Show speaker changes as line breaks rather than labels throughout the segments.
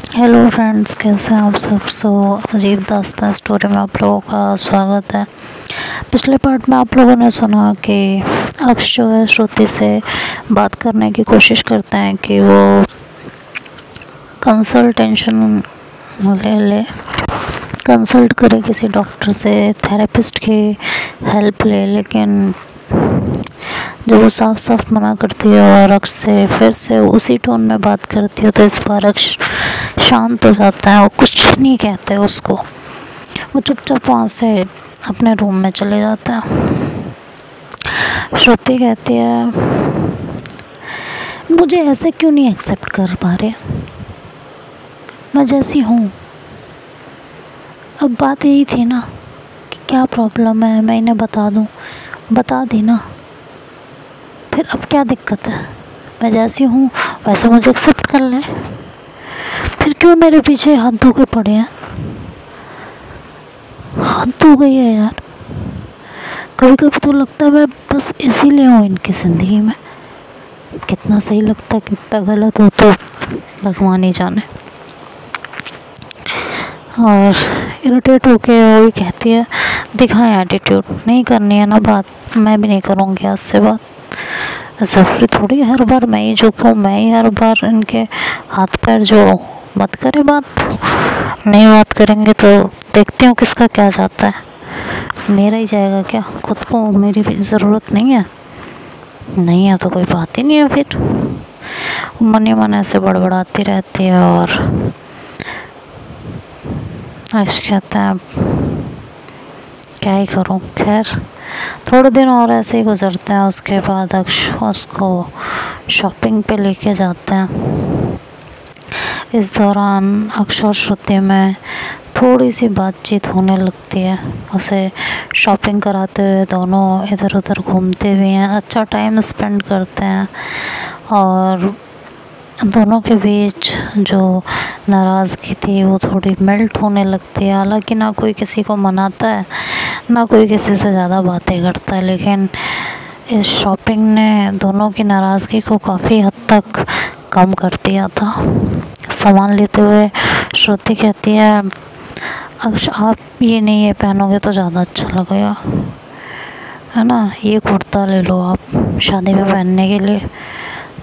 Hello friends, कैसे हैं आप सब। अजीब दास्तान स्टोरी में आप लोगों का स्वागत है। पिछले पार्ट में आप लोगों ने सुना कि अक्ष जो है श्रुति से बात करने की कोशिश करते हैं कि वो कंसल्टेशन ले कंसल्ट करे किसी डॉक्टर से, थेरेपिस्ट की हेल्प ले, लेकिन जब वो साफ साफ मना करती है और अक्ष से फिर से उसी टोन में बात करती है तो इस बार अक्ष शांत हो जाता है और कुछ नहीं कहते उसको। वो चुपचाप वहाँ से अपने रूम में चले जाता है। श्रुति कहती है, मुझे ऐसे क्यों नहीं एक्सेप्ट कर पा रहे, मैं जैसी हूँ। अब बात यही थी ना कि क्या प्रॉब्लम है, मैं इन्हें बता दूँ, बता दी ना, फिर अब क्या दिक्कत है। मैं जैसी हूँ वैसे मुझे एक्सेप्ट कर ले, फिर क्यों मेरे पीछे हाथ धो के पड़े हैं। हाथ धो गई है यार। कभी कभी तो लगता है मैं बस इसीलिए हूँ इनकी ज़िंदगी में। कितना सही लगता है, कितना गलत हो तो भगवान ही जाने। और इरिटेट होके वो भी कहती है, दिखाएं एटीट्यूड, नहीं करनी है ना बात, मैं भी नहीं करूँगी आज से बात। ज़रूरी थोड़ी हर बार मैं ही झुकूँ, मैं ही हर बार इनके हाथ पैर जोड़ूँ। मत करें बात, नहीं बात करेंगे तो देखती हूँ किसका क्या जाता है। मेरा ही जाएगा क्या, खुद को मेरी ज़रूरत नहीं है। नहीं है तो कोई बात ही नहीं है। फिर मन ही मन ऐसे बड़बड़ाती रहती है और अक्ष कहता है क्या ही करूँ। खैर थोड़े दिन और ऐसे ही गुजरते हैं। उसके बाद अक्ष उसको शॉपिंग पे लेके जाते हैं। इस दौरान अक्ष और श्रुति में थोड़ी सी बातचीत होने लगती है। उसे शॉपिंग कराते हुए दोनों इधर उधर घूमते भी हैं, अच्छा टाइम स्पेंड करते हैं और दोनों के बीच जो नाराज़गी थी वो थोड़ी मेल्ट होने लगती है। हालांकि ना कोई किसी को मनाता है, ना कोई किसी से ज़्यादा बातें करता है, लेकिन इस शॉपिंग ने दोनों की नाराज़गी को काफ़ी हद तक कम कर दिया था। सामान लेते हुए श्रुति कहती है, अक्ष आप ये नहीं ये पहनोगे तो ज़्यादा अच्छा लगेगा, है ना, ये कुर्ता ले लो आप शादी में पहनने के लिए।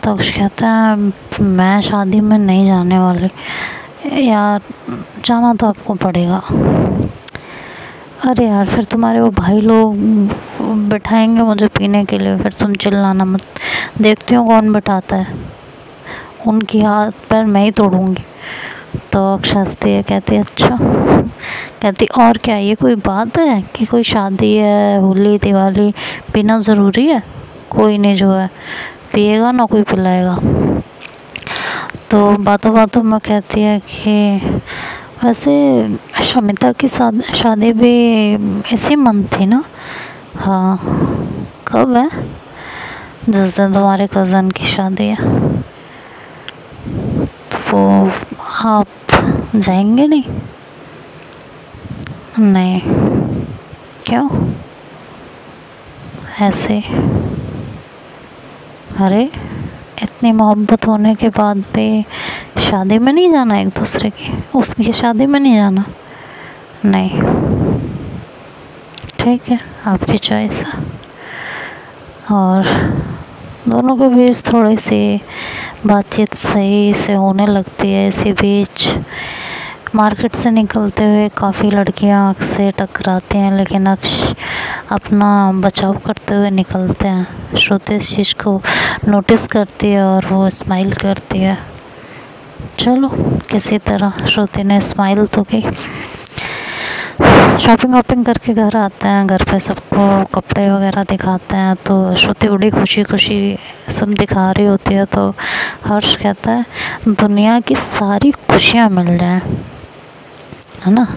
तो अक्ष कहता है मैं शादी में नहीं जाने वाली यार, जाना तो आपको पड़ेगा। अरे यार फिर तुम्हारे वो भाई लोग बिठाएंगे मुझे पीने के लिए, फिर तुम चिल्लाना मत, देखती हूँ कौन बिठाता है, उनकी हाथ पैर मैं ही तोड़ूंगी। तो अक्ष हंसती है, कहती है अच्छा, कहती और क्या ये कोई बात है कि कोई शादी है, होली दिवाली पीना ज़रूरी है, कोई नहीं जो है पिएगा ना कोई पिलाएगा। तो बातों बातों में कहती है कि वैसे शमिता की शादी भी इसी मंथ थी ना। हाँ कब है, जिस दिन तुम्हारे कज़न की शादी है। तो आप जाएंगे नहीं? नहीं क्यों ऐसे? अरे इतनी मोहब्बत होने के बाद भी शादी में नहीं जाना एक दूसरे की, उसकी शादी में नहीं जाना? नहीं ठीक है, आपकी चॉइस है। और दोनों के बीच थोड़ी सी बातचीत सही से होने लगती है। इसी बीच मार्केट से निकलते हुए काफ़ी लड़कियां अक्ष से टकराती हैं, लेकिन अक्ष अपना बचाव करते हुए निकलते हैं। श्रुति इस चीज़ को नोटिस करती है और वो स्माइल करती है। चलो किसी तरह श्रुति ने स्माइल तो की। शॉपिंग वॉपिंग करके घर आते हैं, घर पे सबको कपड़े वगैरह दिखाते हैं तो श्रुति बड़ी खुशी खुशी सब दिखा रही होती है। तो हर्ष कहता है दुनिया की सारी खुशियाँ मिल जाएं, है ना,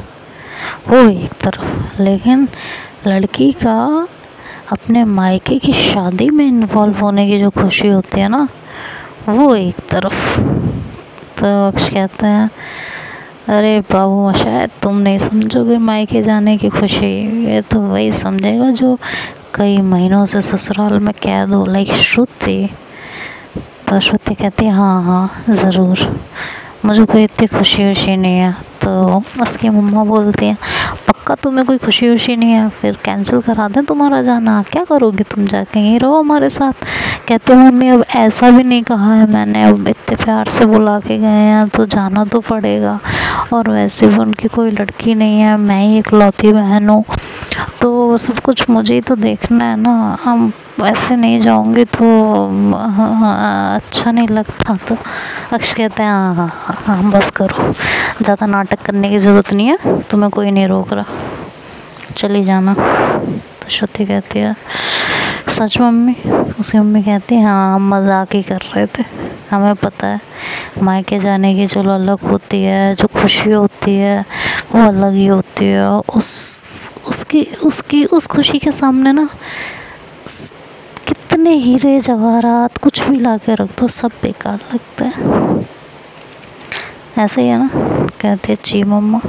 वो एक तरफ, लेकिन लड़की का अपने मायके की शादी में इन्वॉल्व होने की जो खुशी होती है ना, वो एक तरफ। तो अक्ष कहते हैं अरे बाबू शायद तुम नहीं समझोगे मायके जाने की खुशी, ये तो वही समझेगा जो कई महीनों से ससुराल में कैद हो, लाइक श्रुति। तो श्रुति कहती है हाँ हाँ ज़रूर, मुझे कोई इतनी खुशी वशी नहीं है। तो उसकी मम्मा बोलती हैं पक्का तुम्हें कोई खुशी वशी नहीं है, फिर कैंसिल करा दें तुम्हारा जाना, क्या करोगी तुम जाके, यहीं रहो हमारे साथ। कहते मम्मी अब ऐसा भी नहीं कहा है मैंने, अब इतने प्यार से बुला के गए हैं तो जाना तो पड़ेगा, और वैसे भी उनकी कोई लड़की नहीं है, मैं ही इकलौती बहन हूँ, तो सब कुछ मुझे ही तो देखना है ना। हम वैसे नहीं जाऊँगी तो अच्छा नहीं लगता। तो अक्ष कहते हैं हाँ हाँ हाँ हाँ बस करो, ज़्यादा नाटक करने की ज़रूरत नहीं है, तुम्हें कोई नहीं रोक रहा, चली जाना। तो श्रुति कहती है सच मम्मी? उसकी मम्मी कहती है हाँ हम मजाक ही कर रहे थे, हमें पता है मायके जाने की चलो अलग होती है, जो खुशी होती है वो अलग ही होती है। उस खुशी के सामने ना कितने हीरे जवाहरात कुछ भी ला के रख दो सब बेकार लगता है। ऐसे ही है ना? कहती है जी मम्मा।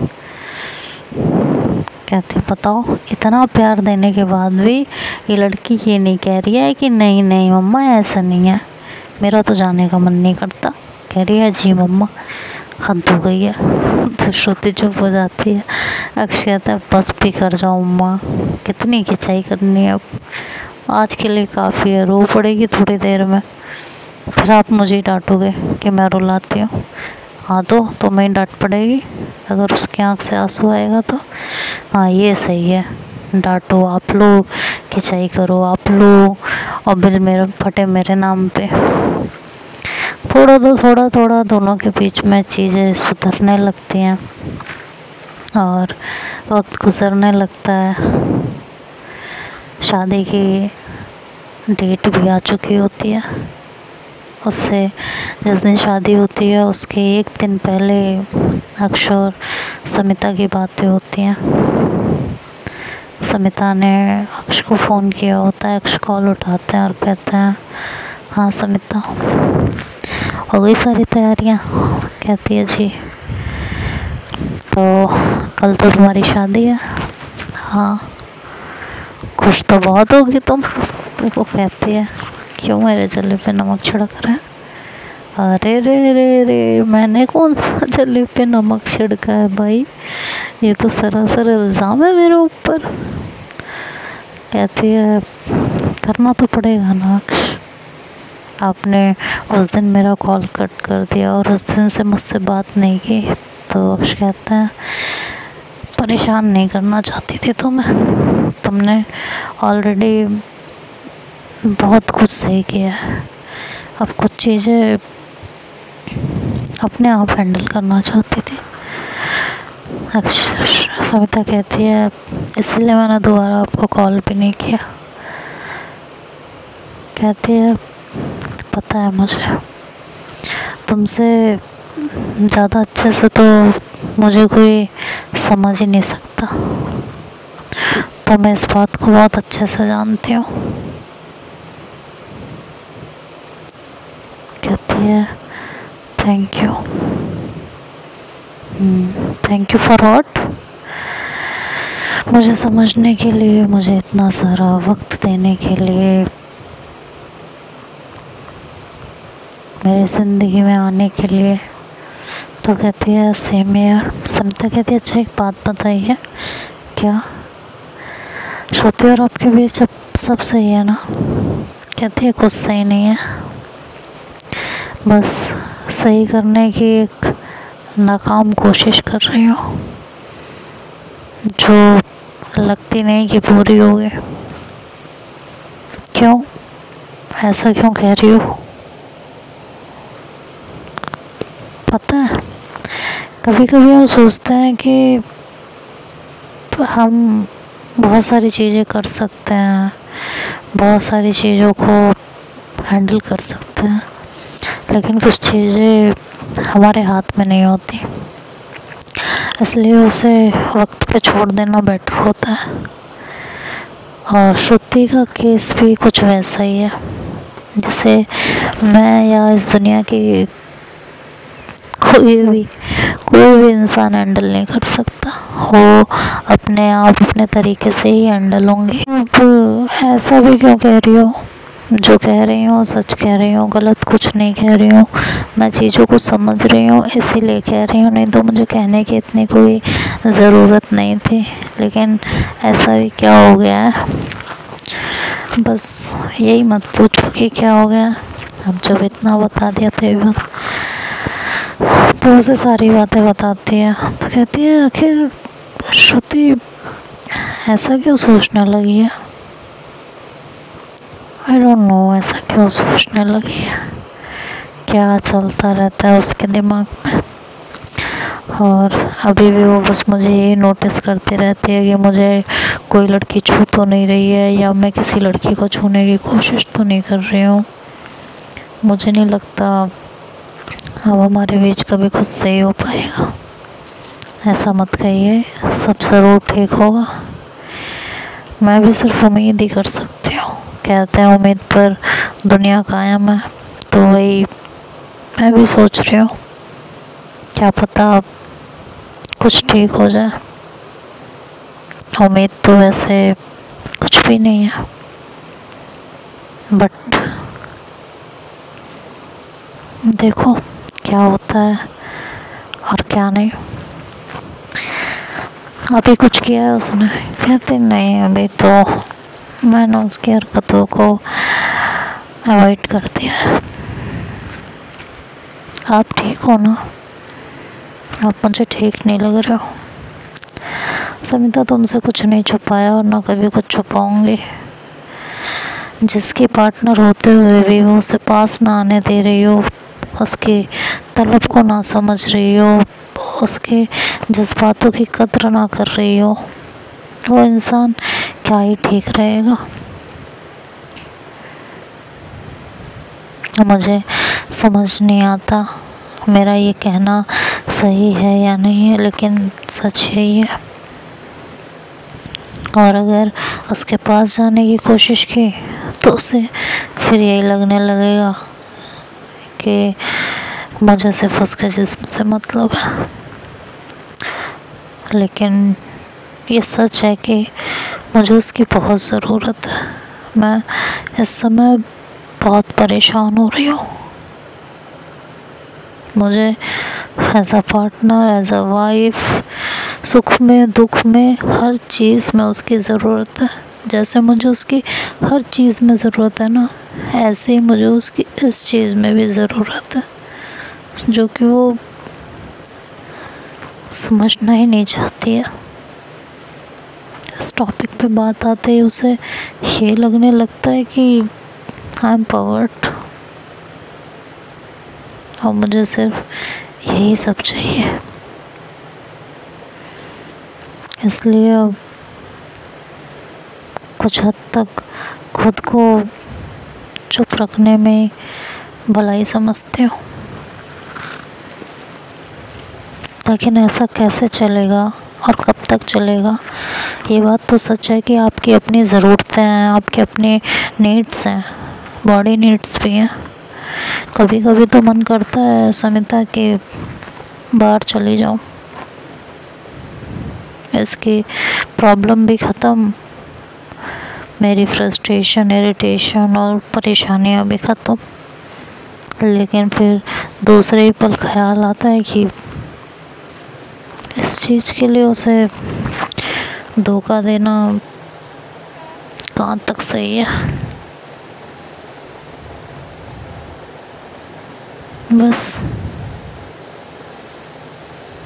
कहती है बताओ इतना प्यार देने के बाद भी ये लड़की ये नहीं कह रही है कि नहीं नहीं मम्मा ऐसा नहीं है, मेरा तो जाने का मन नहीं करता, कह रही है जी मम्मा। हद हो गई है। तो श्रुति चुप हो जाती है। अक्षय कहता है बस भी कर जाओ मम्मा, कितनी खिंचाई करनी है, अब आज के लिए काफ़ी है, रो पड़ेगी थोड़ी देर में, फिर आप मुझे ही डांटोगे कि मैं रुलाती हूँ। हाँ तो तुम्हें ही डांट पड़ेगी अगर उसकी आँख से आंसू आएगा तो। हाँ ये सही है, डांटो आप लोग, खिंचाई करो आप लोग, और बिल मेरे फटे मेरे नाम पे। थोड़ा दोनों के बीच में चीज़ें सुधरने लगती हैं और वक्त गुजरने लगता है। शादी की डेट भी आ चुकी होती है। उससे जिस दिन शादी होती है उसके एक दिन पहले अक्षय और समिता की बातें होती हैं। समिता ने अक्षय को फ़ोन किया होता है, अक्षय कॉल उठाते हैं और कहते हैं हाँ समिता हो गई सारी तैयारियाँ? कहती है जी। तो कल तो तुम्हारी शादी है? हाँ। खुश तो बहुत होगी तुम? तो वो कहती है क्यों मेरे जले पे नमक छिड़क रहे हैं? अरे रे रे रे मैंने कौन सा जले पे नमक छिड़का है भाई, ये तो सरासर इल्ज़ाम है मेरे ऊपर। कहती है करना तो पड़ेगा ना अक्ष, आपने उस दिन मेरा कॉल कट कर दिया और उस दिन से मुझसे बात नहीं की। तो अक्ष कहता है परेशान नहीं करना चाहती थी तुम्हें, तुमने ऑलरेडी बहुत कुछ सही किया है, अब कुछ चीज़ें अपने आप हैंडल करना चाहती थी। अक्ष सविता कहती है इसलिए मैंने दोबारा आपको कॉल भी नहीं किया। कहती है पता है मुझे, तुमसे ज़्यादा अच्छे से तो मुझे कोई समझ ही नहीं सकता, तो मैं इस बात को बहुत अच्छे से जानती हूँ। कहती है thank you. Thank you for what? मुझे समझने के लिए, मुझे इतना सारा वक्त देने के लिए, मेरी ज़िंदगी में आने के लिए। तो कहती है सेम यार। समिता कहती है अच्छा एक बात बताइए। क्या? श्रुति और आपके बीच सब सही है ना? कहती है कुछ सही नहीं है, बस सही करने की एक नाकाम कोशिश कर रही हूँ जो लगती नहीं कि पूरी होगी। क्यों? ऐसा क्यों कह रही हो? पता है कभी कभी हम सोचते हैं कि हम बहुत सारी चीज़ें कर सकते हैं, बहुत सारी चीज़ों को हैंडल कर सकते हैं, लेकिन कुछ चीज़ें हमारे हाथ में नहीं होती, इसलिए उसे वक्त पे छोड़ देना बेटर होता है। और श्रुति का केस भी कुछ वैसा ही है, जैसे मैं या इस दुनिया की कोई भी इंसान हैंडल नहीं कर सकता, वो अपने आप अपने तरीके से ही हैंडल होंगे। अब ऐसा भी क्यों कह रही हो? जो कह रही हूँ सच कह रही हूँ, गलत कुछ नहीं कह रही हूँ। मैं चीज़ों को समझ रही हूँ इसीलिए कह रही हूँ, नहीं तो मुझे कहने की इतनी कोई ज़रूरत नहीं थी। लेकिन ऐसा भी क्या हो गया है, बस यही मत पूछो कि क्या हो गया। अब जब इतना बता दिया तो उसे सारी बातें बताती है, तो कहती है आखिर श्रुति ऐसा क्यों सोचने लगी है। आई डोंट नो ऐसा क्यों सोचने लगी है, क्या चलता रहता है उसके दिमाग में। और अभी भी वो बस मुझे यही नोटिस करती रहती है कि मुझे कोई लड़की छू तो नहीं रही है, या मैं किसी लड़की को छूने की कोशिश तो नहीं कर रही हूँ। मुझे नहीं लगता अब हमारे बीच कभी कुछ सही हो पाएगा। ऐसा मत कहिए, सब ज़रूर ठीक होगा। मैं भी सिर्फ उम्मीद ही कर सकती हूँ। कहते हैं उम्मीद पर दुनिया कायम है, तो वही मैं भी सोच रही हूँ, क्या पता अब कुछ ठीक हो जाए। उम्मीद तो वैसे कुछ भी नहीं है, बट देखो क्या होता है और क्या नहीं। अभी कुछ किया है उसने, कहते नहीं अभी तो मैंने उसकी हरकतों को अवॉइड कर दिया है। आप ठीक हो ना, आप मुझे ठीक नहीं लग रहे हो। समिता तुमसे कुछ नहीं छुपाया और ना कभी कुछ छुपाऊंगी। जिसकी पार्टनर होते हुए भी वो उसे पास ना आने दे रही हो, उसके तलब को ना समझ रही हो, उसके जज्बातों की कद्र ना कर रही हो, वो इंसान क्या ही ठीक रहेगा। मुझे समझ नहीं आता मेरा ये कहना सही है या नहीं है, लेकिन सच यही है। और अगर उसके पास जाने की कोशिश की तो उसे फिर यही लगने लगेगा कि मुझे सिर्फ उसके जिस्म से मतलब है। लेकिन ये सच है कि मुझे उसकी बहुत ज़रूरत है। मैं इस समय बहुत परेशान हो रही हूँ। मुझे as a partner, as a wife, सुख में दुख में हर चीज़ में उसकी ज़रूरत है। जैसे मुझे उसकी हर चीज़ में ज़रूरत है ना, ऐसे ही मुझे उसकी इस चीज़ में भी ज़रूरत है, जो कि वो समझना ही नहीं चाहती है। इस टॉपिक पे बात आते ही उसे ये लगने लगता है कि आई एम पावर्ड और मुझे सिर्फ यही सब चाहिए। इसलिए अब कुछ हद तक खुद को चुप रखने में भलाई समझती हूँ। लेकिन ऐसा कैसे चलेगा और कब तक चलेगा। ये बात तो सच है कि आपकी अपनी ज़रूरतें हैं, आपके अपने नीड्स हैं, बॉडी नीड्स भी हैं। कभी कभी तो मन करता है समिता कि बाहर चली जाऊँ, इसकी प्रॉब्लम भी ख़त्म, मेरी फ्रस्ट्रेशन, इरिटेशन और परेशानियाँ भी ख़त्म। लेकिन फिर दूसरे ही पल ख्याल आता है कि इस चीज़ के लिए उसे धोखा देना कहाँ तक सही है। बस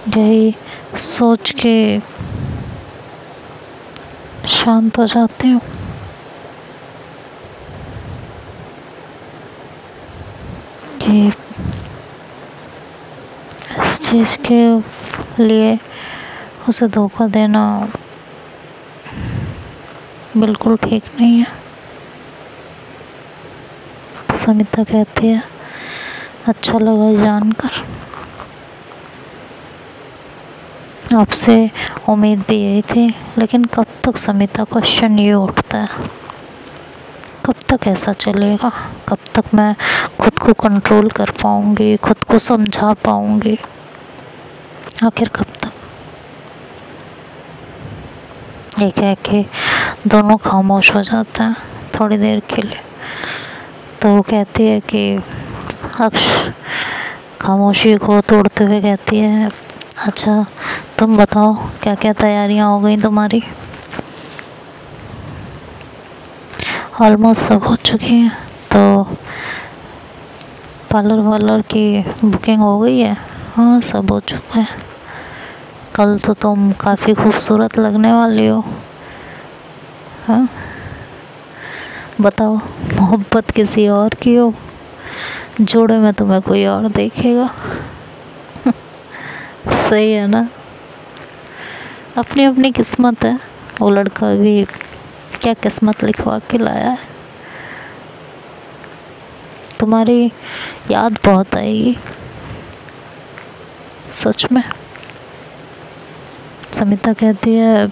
यही सोच के शांत हो जाती हूँ कि इस चीज़ के लिए उसे धोखा देना बिल्कुल ठीक नहीं है। समिता कहती है अच्छा लगा जानकर, आपसे उम्मीद भी यही थी। लेकिन कब तक समिता, क्वेश्चन ये उठता है, कब तक ऐसा चलेगा, कब तक मैं खुद को कंट्रोल कर पाऊँगी, खुद को समझा पाऊँगी, आखिर कब तक। ये कह के दोनों खामोश हो जाते हैं थोड़ी देर के लिए। तो वो कहती है कि अक्ष खामोशी को तोड़ते हुए कहती है, अच्छा तुम बताओ क्या क्या तैयारियां हो गई तुम्हारी? ऑलमोस्ट सब हो चुकी हैं। तो पार्लर की बुकिंग हो गई है? हाँ सब हो चुका है। कल तो तुम काफ़ी खूबसूरत लगने वाली हो। हाँ बताओ, मोहब्बत किसी और की हो, जोड़े में तुम्हें कोई और देखेगा? सही है ना? अपनी अपनी किस्मत है। वो लड़का भी क्या किस्मत लिखवा के लाया है। तुम्हारी याद बहुत आएगी सच में। समिता कहती है,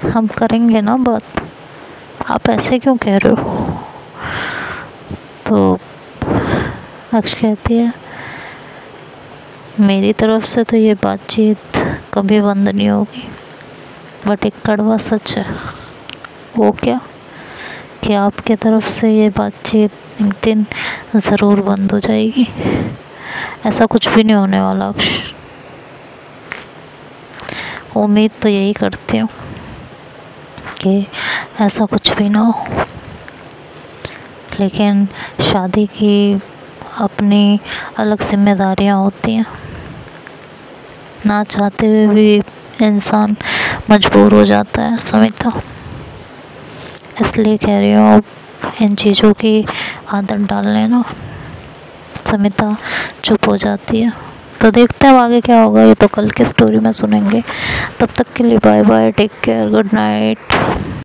हम करेंगे ना बात, आप ऐसे क्यों कह रहे हो? तो अक्ष कहती है, मेरी तरफ से तो ये बातचीत कभी बंद नहीं होगी, बट एक कड़वा सच है। वो क्या? कि आपके तरफ से ये बातचीत एक दिन ज़रूर बंद हो जाएगी। ऐसा कुछ भी नहीं होने वाला अक्ष। उम्मीद तो यही करती हूँ कि ऐसा कुछ भी ना हो, लेकिन शादी की अपनी अलग जिम्मेदारियाँ होती हैं। ना चाहते हुए भी इंसान मजबूर हो जाता है समिता। इसलिए कह रही हूँ इन चीज़ों की आदत डाल लेना। समिता चुप हो जाती है। तो देखते हैं आगे क्या होगा, ये तो कल की स्टोरी में सुनेंगे। तब तक के लिए bye bye, take care, good night.